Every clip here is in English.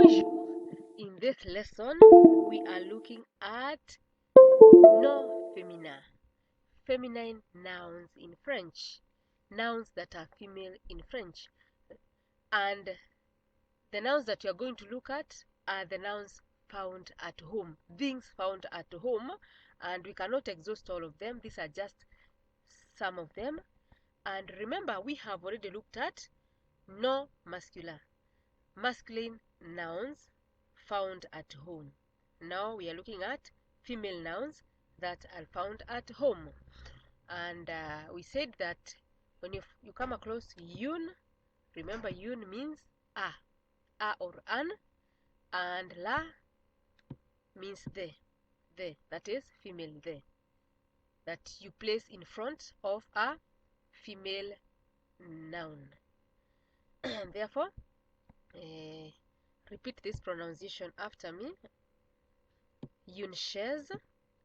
Bonjour. In this lesson, we are looking at no féminin, feminine nouns in French, nouns that are female in French. And the nouns that you are going to look at are the nouns found at home, things found at home, and we cannot exhaust all of them. These are just some of them. And remember, we have already looked at no masculin, masculine nouns found at home. Now we are looking at female nouns that are found at home. And we said that when you come across une, remember une means a or an, and la means the, that is female, the, that you place in front of a female noun. And therefore, repeat this pronunciation after me. Une chaise,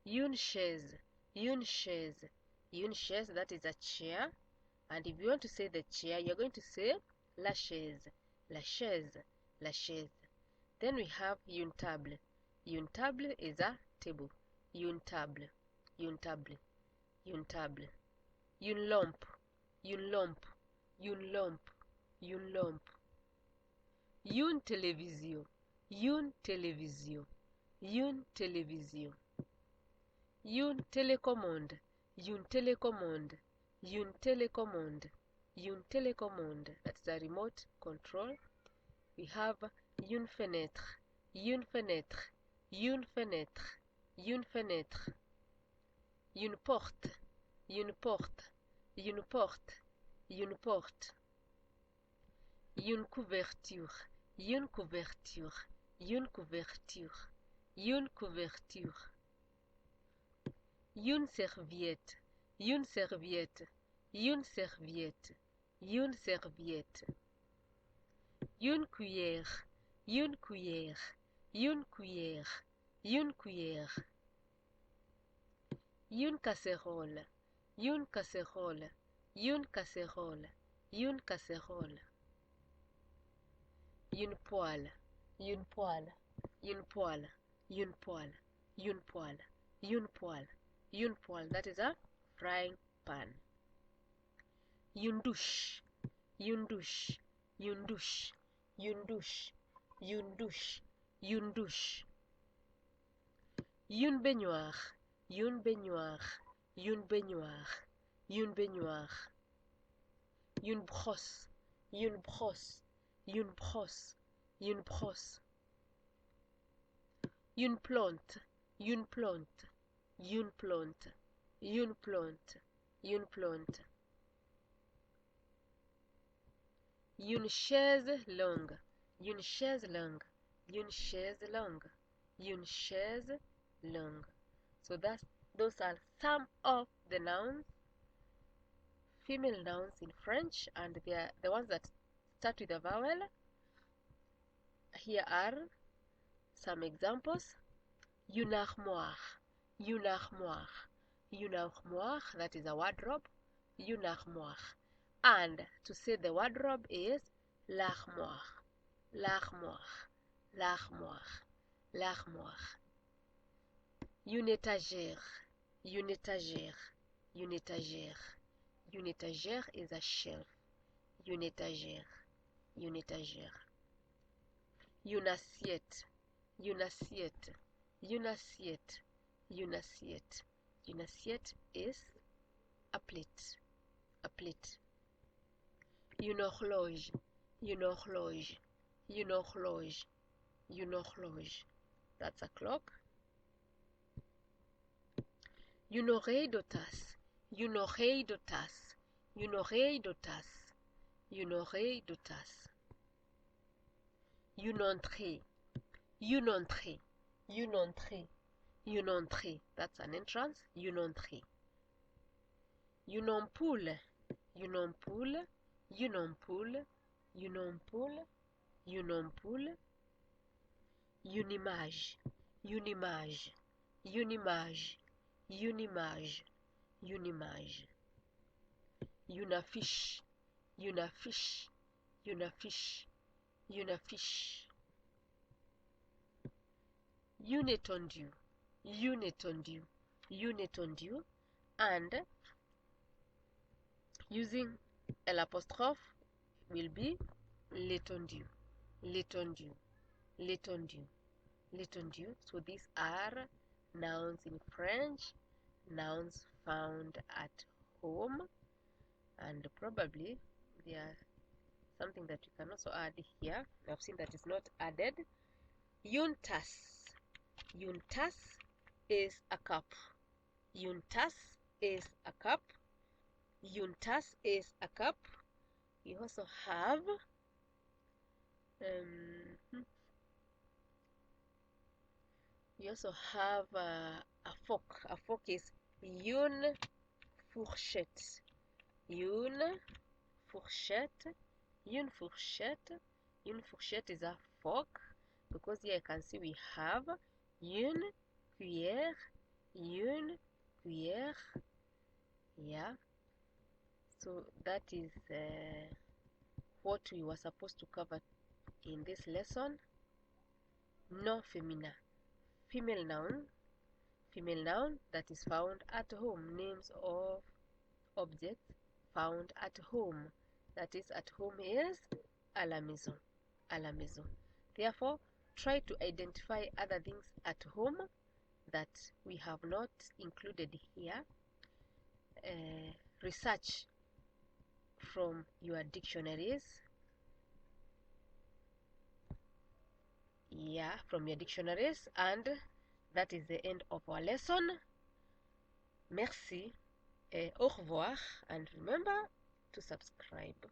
une chaise, une chaise, une chaise, that is a chair. And if you want to say the chair, you're going to say la chaise, la chaise, la chaise. Then we have une table. Une table is a table. Une table, une table, une table. Une lampe, une lampe, une lampe, une lampe. Une télévision, une télévision, une télévision. Une télécommande, une télécommande, une télécommande, une télécommande. That's the remote control. We have une fenêtre, une fenêtre, une fenêtre, une fenêtre. Une porte, une porte, une porte, une porte. Une couverture, une couverture, une couverture, une couverture. Une serviette, une serviette, une serviette, une serviette. Une cuillère, une cuillère, une cuillère, une cuillère. Une casserole, une casserole, une casserole, une casserole. Une poêle, une poêle, une poêle, une poêle, une poêle, une poêle, une poêle. That is a frying pan. Une douche, une douche, une douche, une douche, une douche, une douche. Une baignoire, une baignoire, une baignoire, une baignoire. Une brosse, une brosse, une brosse, une brosse. Une plante, une plante, une plante, une plante, une plante. Une chaise longue, une chaise longue, une chaise longue, une chaise longue. So those are some of the nouns, female nouns in French, and they are the ones that start with a vowel. Here are some examples. Une armoire, une armoire, une armoire, that is a wardrobe. Une armoire. And to say the wardrobe is l'armoire, l'armoire, l'armoire, l'armoire. Une étagère, une étagère, une étagère. Une étagère is a shelf. Une étagère, une étagère. Une assiette, une assiette, une assiette, une assiette. Une assiette is a plate, a plate. Une horloge, une horloge, une horloge, une horloge. That's a clock. Une oreille de tasse, une oreille de tasse, une oreille de tasse, une oreille de tasse. Une entrée, une entrée, une entrée, une entrée. That's an entrance. Une entrée. Une ampoule, une ampoule, une ampoule, une ampoule, une ampoule. Une image, une image, une image, une image, une image. Une affiche, une affiche, une affiche, une affiche. Unétendu, unétendu, unétendu, and using l'apostrophe will be l'étendu, l'étendu, l'étendu, l'étendu. So these are nouns in French, nouns found at home, and probably they are something that you can also add here. I've seen that is not added. Une tasse. Une tasse is a cup. Une tasse is a cup. Une tasse is a cup. You also have a fork. A fork is une fourchette. Une fourchette. Une fourchette. Une fourchette is a fork, because here I can see we have une cuillère. Une cuillère. Yeah. So that is what we were supposed to cover in this lesson. Non féminin. Female noun that is found at home. Names of objects found at home. That is, at home is à la maison. À la maison. Therefore, try to identify other things at home that we have not included here. Research from your dictionaries. Yeah, from your dictionaries. And that is the end of our lesson. Merci, au revoir, and remember to subscribe.